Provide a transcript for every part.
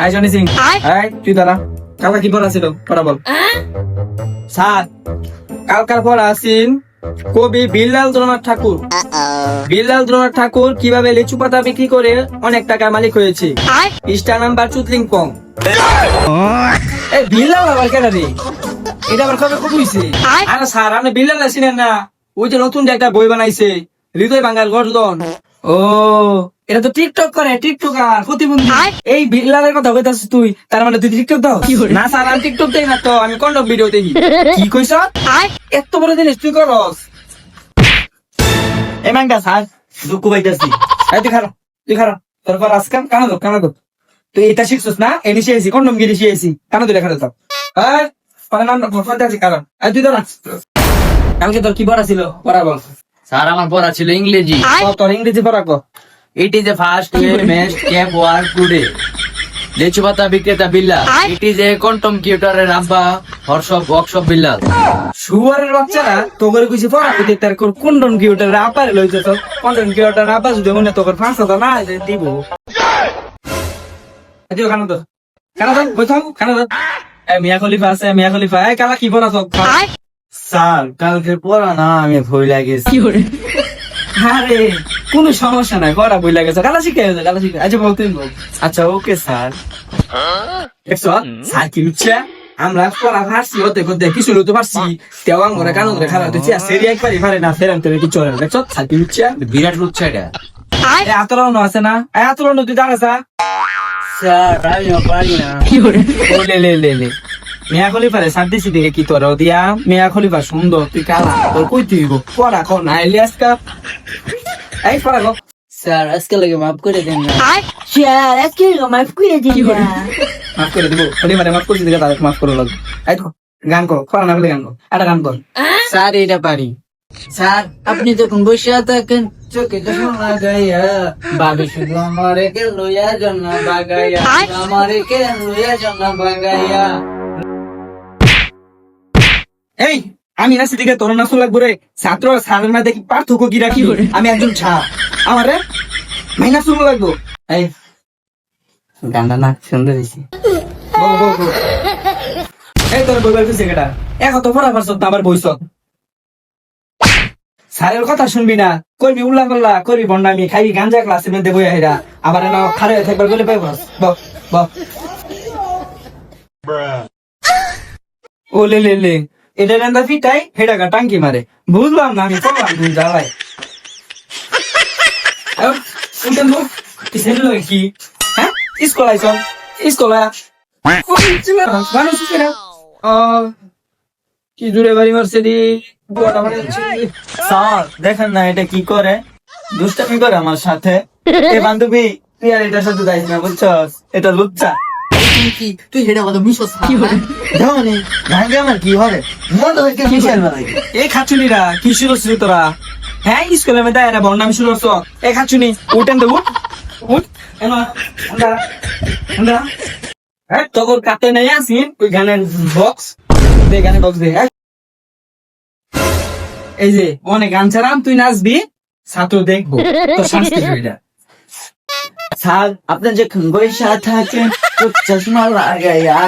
I Johnny Singh তুই দাঁড়া। কালকে কি পড়া ছিল পড়া বল। স্যার কালকার পড়া আছেন কবি বিল্লাল ঠাকুর। বিল্লাল ঠাকুর কিভাবে লিচু পাতা বিক্রি করে অনেক টাকা মালিক হয়েছে। পৃষ্ঠা নাম্বার চুতলিং পং। এই বিল্লাল আবার কেন রে? এটা আবার কবে কবি হইছে? আরে স্যার আপনি বিল্লাল আছেন না? ওই যে নতুন যে একটা বই বানাইছে হৃদয় বাঙ্গাল গর্জন। ও এটা তো টিকটক করে, টিকটকার প্রতিবন্ধী। এই বিল্লালের কথা কইতাছিস তুই, তার মানে তুই টিকটক দাও? না স্যার আমি টিকটক দেই না তো, আমি কন্ডম ভিডিও দেখি। কি কইছ? এত বড় জিনিস তুই করস? এই মাঙ্গা স্যার দুঃখ পাইতাছি। এই তুই খারাপ তোর পর আজকাল কানা দো তুই এটা শিখছিস না? এনি শিখেছি কন্ডম গিরি শিখেছি কানা তুই লেখা দাও। এই পরে নাম ফটো আছে কারণ এই তুই দাঁড়া। কালকে তোর কি পড়া ছিল পড়া বল। স্যার আমার পড়া ছিল ইংরেজি। তোর ইংরেজি পড়া কো। It is a fast way best kept word today. লিচু পাতা বিক্রেতা বিল্লাল। It is a কম্পিউটারের আব্বা ওয়ার্কশপ বিল্লাল। শুয়ারের বাচ্চারা তোর কিছু পড়া কইতে তার কোন কম্পিউটার আপারে লইছে তো কোন কম্পিউটার আপা যদি মনে তোর 500 না দিব। এদিও কানা তো বইথাও কানা তো। এই মিয়া খলিফা আছে মিয়া খলিফা এই কালা কি পড়া তো? স্যার কালকে পড়া না আমি ভয় লাগেছি। আরে কোন সমস্যা নাই পড়া বই লাগেছে কালা শিখে আচ্ছা বল তুই বল। আচ্ছা ওকে স্যার। দেখছো স্যার কি লুচ্ছা? আমরা পড়া পারছি হতে করতে কিছু লুতে পারছি তেও আমরা কানুন ধরে খারাপ হচ্ছে সেরি একবারই পারে না ফেরান তোর কি চলে দেখছো স্যার কি লুচ্ছা? বিরাট লুচ্ছা এটা। আতরণ আছে না আতরণ তুই দাঁড়াছা? স্যার আমি পারি না। লে মিয়া খলিফারে শান্তি সিদিকে কি তোর দিয়া মিয়া খলিফা সুন্দর তুই কালা তোর কই তুই গো পড়া কর না এলিয়াস কাপ এই পড়া গো। স্যার আজকে লাগে মাফ করে দেন না। স্যার আজকে মাফ করে দিন না। মাফ করে দিব খলিফারে মাফ করছি দিকে তাদের মাফ করে লাগবে। এই তো গান কর পড়া না বলে গান কর একটা গান কর। স্যার এটা পারি। স্যার আপনি যখন বসে থাকেন চোখে চশমা লাগাইয়া ভাবি শুধু আমারে কে লইয়া জন্য বাগাইয়া আমারে কে লইয়া জন্য বাগাইয়া। এই আমি না সিদিকে তোর নাচ লাগবো রে ছাত্র সারের মধ্যে কি পার্থক্য কি রাখি? আমি একজন ছাত্র আমারে মাইনাস শুরু লাগবো। এই গানটা না সুন্দর হয়েছে। এই তোর বই বলতেছে কেটা এখন তো পড়া পারছ আবার বইছ স্যারের কথা শুনবি না করবি উল্লা পাল্লা করবি বন্ডামি খাইবি গাঞ্জা ক্লাসের মধ্যে বই হেরা আবার না খারে থাকবার বলে পাই বস ও লে এটা রান্দা ফিটাই হেডা গা টাঙ্কি মারে বুঝলাম না আমি করলাম তুই জ্বালাই উঠেন লোক কিসের লোক কি হ্যাঁ স্কুল আইস স্কুল কি জুড়ে বাড়ি মারছে দি স্যার দেখেন না এটা কি করে দুষ্টামি করে আমার সাথে। এ বান্ধবী তুই আর এটার সাথে যাইস না বুঝছস এটা লুচ্চা। তুই হেডা কথা মিশস কি হবে জানি ভাঙ্গে আমার কি হবে মনে হয় কি খেলবা লাগে। এই খাচুনিরা কি শুরু ছিল তোরা হ্যাঁ স্কুলের মধ্যে এরা বন্ডামি শুরু করছো। এই খাচুনি উঠেন তো উঠ তোর কাতে নেই আসিন ওই গানের বক্স দে গানের বক্স দে। এই যে অনেক গান ছাড়াম তুই নাচবি ছাত্র দেখবো তোর শাস্তি এটা। স্যার আপনি যখন বৈশা থাকেন চশমা লাগাইয়া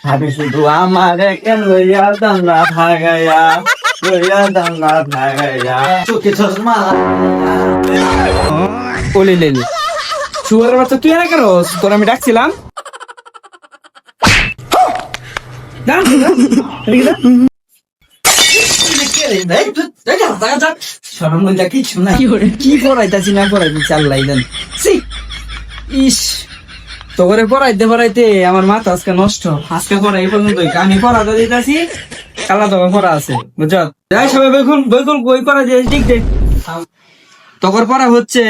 ভাবি শুধু আমারে কেন লইয়া দান্না ভাগাইয়া চোখে চশমা ওলে লেলে শুয়ারের বাচ্চা তুই এনে করো তোর আমি ডাকছিলাম কি পড়াইতাছি না পড়াইতে চাল্লাই দেন ইস তোরে পড়াইতে আমার মাথা আজকে নষ্ট আজকে পড়া এই পর্যন্ত আমি পড়াতে দিতেছি কালা তোমার পড়া আছে বুঝছ যাই সবাই বইকুল বই পড়া দিয়ে ঠিক দেখ তোর পড়া হচ্ছে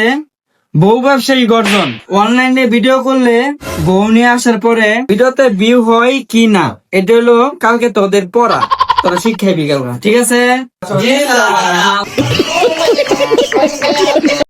বউ ব্যবসায়ী গর্জন। অনলাইনে ভিডিও করলে বউ নিয়ে আসার পরে ভিডিওতে ভিউ হয় কি না এটা হলো কালকে তোদের পড়া তোরা শিক্ষাই বিকাল ঠিক আছে।